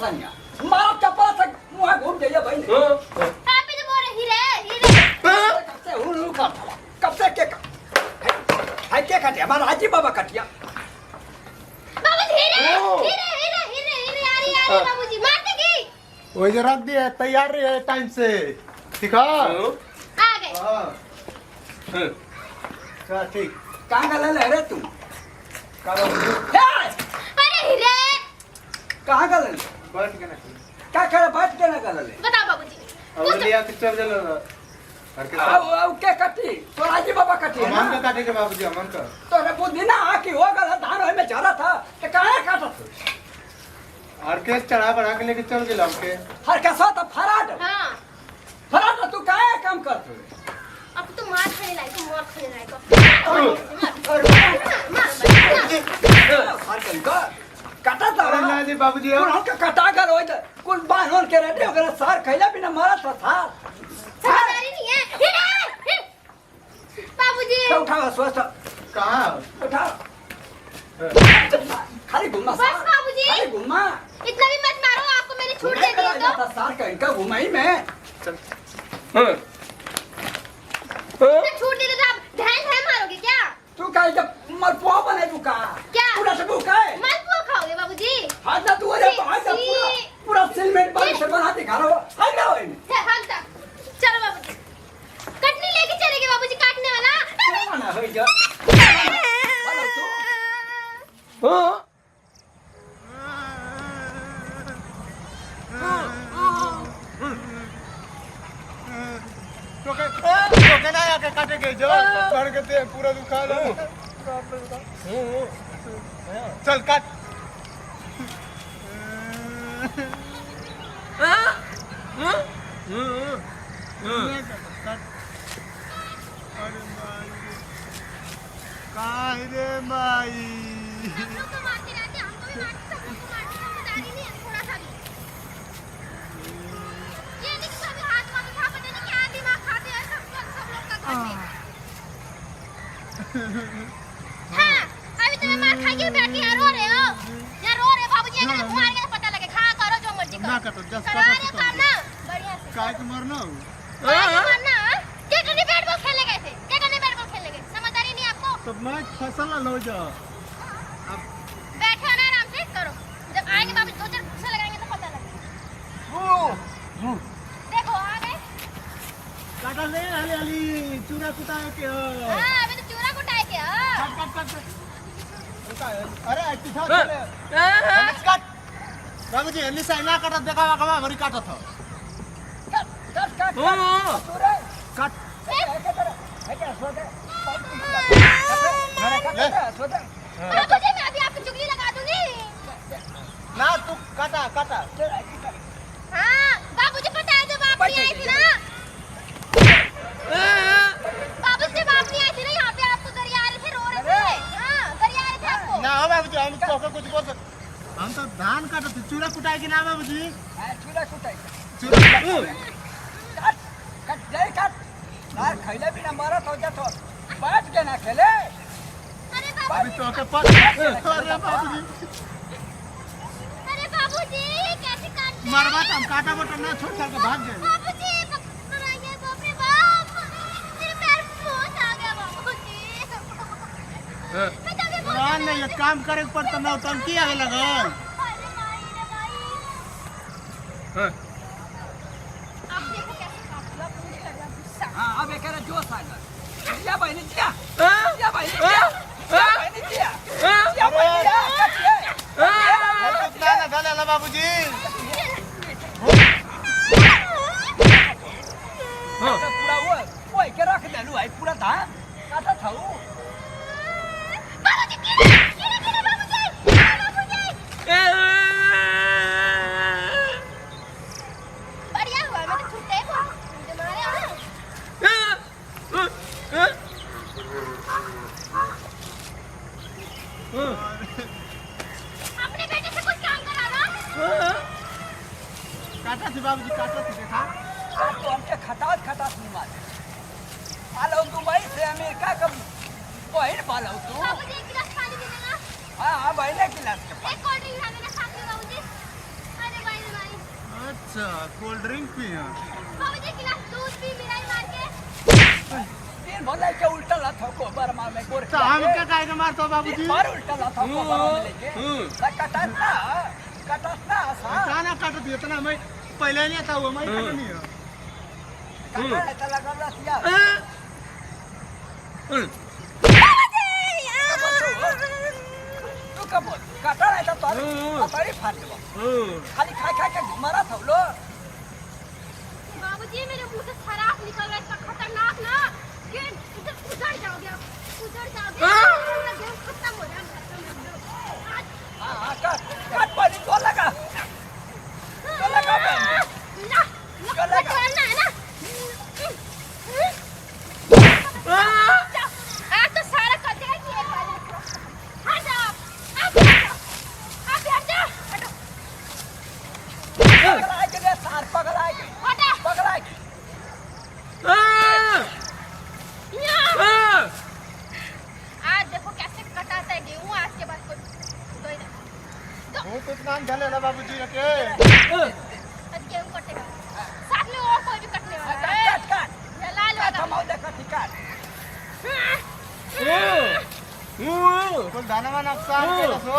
सनिया मारा चप्पल से मुंह घूम जाइए भाई आप ही तो बोल रहे हीरे कब से हुलू का कब से के है के कटिया हमारा हाजी बाबा कटिया बाबूजी हीरे आ रही बाबूजी मारते की वो जो रख दिया तैयार रहे टाइम से सिखा आ गए चल ठीक कहां गले ले रे तू करो अरे हीरे कहां गले बैठ के ना क्या करे बैठ के ना गले बताओ बाबूजी अब लिया कि चल चल घर के अब के कटी तो हाजी बाबा कटी है हम का काटे के बाबूजी हम का तो रे बुद्धि ना आकी हो गला धान होय में चला था कि काहे काटा तू ऑर्केस्ट्रा चढ़ा बढ़ा के लेके चल गेल हमके हर का साथ फराड हां फराड तू काहे काम करत अब तो मार खाने लायक मार खाने लायक हर कल का काटा था अरे ना जी बाबूजी कुल हम का काटा कर होय त कुल बांधन के रेडी ओकरा सार खैला बिना मारा था समझदारी नहीं है हीरे बाबूजी तो उठा सोच कहां उठा खाली घुमा बस बाबूजी खाली घुमा इतना भी मत मारो आपको मैंने छूट दे दी तो सार का इनका घुमाई में चल छूट दे तो आप ध्यान मारोगे क्या तू का जब मलपुआ बने तू का क्या? पूरा सब का है मालपुआ खाओगे बाबूजी हाथ ना तू अरे हाथ ना पूरा सिलमेट बाल से बना के खा रहा हो हाथ ना होए हां चलो बाबूजी कटनी लेके चलेंगे बाबूजी काटने वाला ना होई जा हेलो तू तो के ना आके काटे के जो चढ़ के ते पूरा दुखा लो चल काट काहे माई हम लोग तो मारते रहते हैं हमको भी मारते सबको मारते समझदारी नहीं है थोड़ा सा भी ये नहीं कि कभी हाथ में उठा पता नहीं क्या दिमाग खाते हैं सब लोग का घर में हाँ अभी तुम्हें मार खा के बैठ के यहाँ रो रहे बाबूजी अगर मारेंगे तो पता लगे खा करो जो मर्जी करो ना करो जस्ट करा रहे हो काम ना बढ़िया से काय के मरना मरना क्या करने बैट बॉल खेलने गए थे क्या करने बैट बॉल खेलने गए समझदारी नहीं आपको तो मैं फसल लो जा बैठो ना आराम से करो जब आएंगे बाबू दो चार घुसा लगाएंगे तो पता लगेगा देखो आ गए काटा ले हली हली चूरा कुटा के हां अभी तो चूरा कुटाए के काट अरे ऐसी था काट बाबूजी हली से ना काटा देखा कबा भरी काटा था कट काट है क्या सो दे बाबूजी मैं अभी आपकी चुगली लगा दूंगी ना तू काटा काटा हां बाबूजी पता है जब आप नहीं आई थी ना बाबू जब आप नहीं आई थी ना यहाँ पे आपको गरिया रहे थे रो रहे थे हां गरिया रहे थे आपको ना हो बाबूजी हम तो कुछ बोल सकते हम तो धान काटा थे चूरा कुटाए कि ना बाबूजी चूड़ा कुटाई चूरा कट जाए कट यार खैले बिना मरा तो जा तो बैठ के ना खेले अरे अभी बाबूजी तो के पास अरे बाबूजी अरे बाबूजी कैसे काटते मरवा तो हम काटा बटन ना छोड़ के भाग गए बाबूजी बनाइए बाप रे बाप मेरे पैर में मोच आ गया बाबूजी मैं तभी बोल रान ने ये काम करे के पड़ता ना तो हम की आगे लगल अरे भाई रे भाई आप देखो कैसे काटला पूरी कर रहा गुस्सा हां अब एक रे जोश आ गया या भाई ने जिया या भाई ने जिया या भाई ने जिया या भाई ने जिया कितना ना डाले ना बाबूजी पूरा वो के रख दे लू आई पूरा धान काटा था वो बाबूजी कीड़े बाबूजी बढ़िया हुआ मैं तो छूटे को मुझे मारे अपने बेटे से कुछ काम कराना काटा थी बाबूजी काटा थी देखा तो हमके खटात नहीं मारे आलो दुबई से अमेरिका का बहन पालो तू बाबूजी एक गिलास पानी दे देना हां भाई ने गिलास के एक कोल्ड ड्रिंक है मेरे साथ में बाबूजी अरे भाई अच्छा कोल्ड ड्रिंक पिया बाबूजी गिलास दूध पी मिलाई मार के तीन भले के उल्टा ला थको बरमा में गोर तो हम क्या काहे के मारतो बाबूजी मार उल्टा ला थको बरमा में लेके कटना सा खाना काट दियो तना मैं पहले नहीं था वो मैं काट नहीं कटना है तो लगा रसिया तू कब कटना है तो तारी फाड़ देबो खाली खा के घुमारा थवलो बाबूजी मेरे मुंह से खराब निकल रहा है इतना खतरनाक ना कि उधर जाओगे पूरा गेम खत्म हो जाएगा हां काट पानी तो लगा ना करना है ना तो सारा कर देगा कि एक बार हट जाओ आप हट जाओ पगला के सार पगला के आज देखो कैसे कटाता है गेहूं आज के बाद कोई वो कुछ नाम चले ना बाबूजी के आज गेहूं कटेगा साथ में और कोई भी कटने वाला है काट ला लो थमाओ देखो ठिकान कोई दाना वाना नुकसान के सो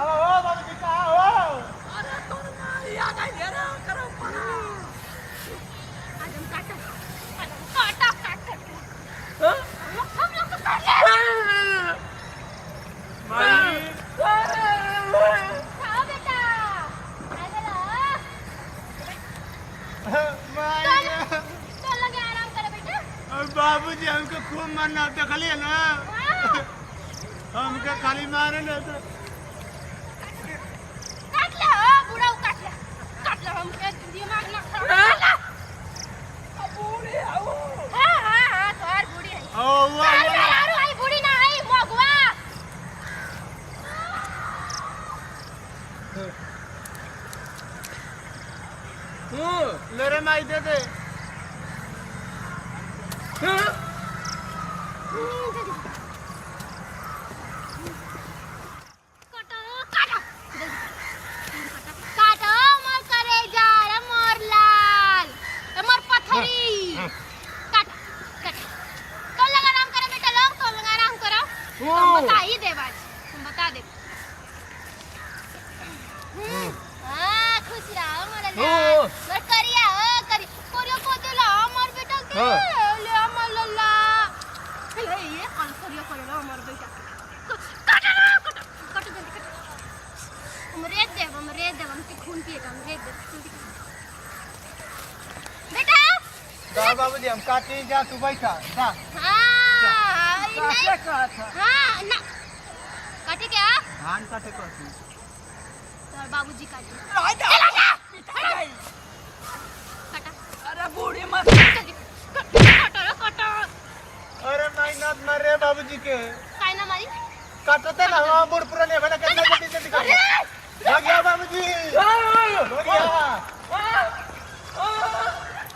आओ ओ बाबूजी का आओ अरे तुम याद आई रे करो पड़ा आज हम काटा हम लोग तो काट ले खाओ बेटा तो लगे आराम करो बेटा बाबूजी हमको खूब मारना देखलिए ना हमके खाली मारे ना तो काट ले बुढ़ा काट ले हम के दिमाग ना खराब बूढ़ी आओ हां तोर बूढ़ी है ओ यार आई बूढ़ी ना आई मगवा ले रे माई दे दे काटो मोर करेजा रे मोर लाल मोर पथरी काट तो लगा आराम करो बेटा लोग तो लगा आराम करो तुम बता ही दे बाज तुम बता दे हां खुश रहो मोर लाल मोर करिया करी कोरियो को देला मोर बेटा के ले मोर लल्ला ले ये कौन कोरियो करेला मोर बेटा काट जल्दी काट मरेद देव हमके खून पिएगा मरेद देव बेटा दा बाबूजी हम काटी जा तू बैठा जा हां काटे काट हां ना काटे क्या धान काटे करती तो बाबूजी काटे राजा पिटाई गई काटा अरे बूढ़ी मत काटो अरे नहीं ना मारे बाबूजी के काय ना मारी काटते ना बुढ़ पुराने भला कितना जल्दी काट भाग गया बाबूजी भाग गया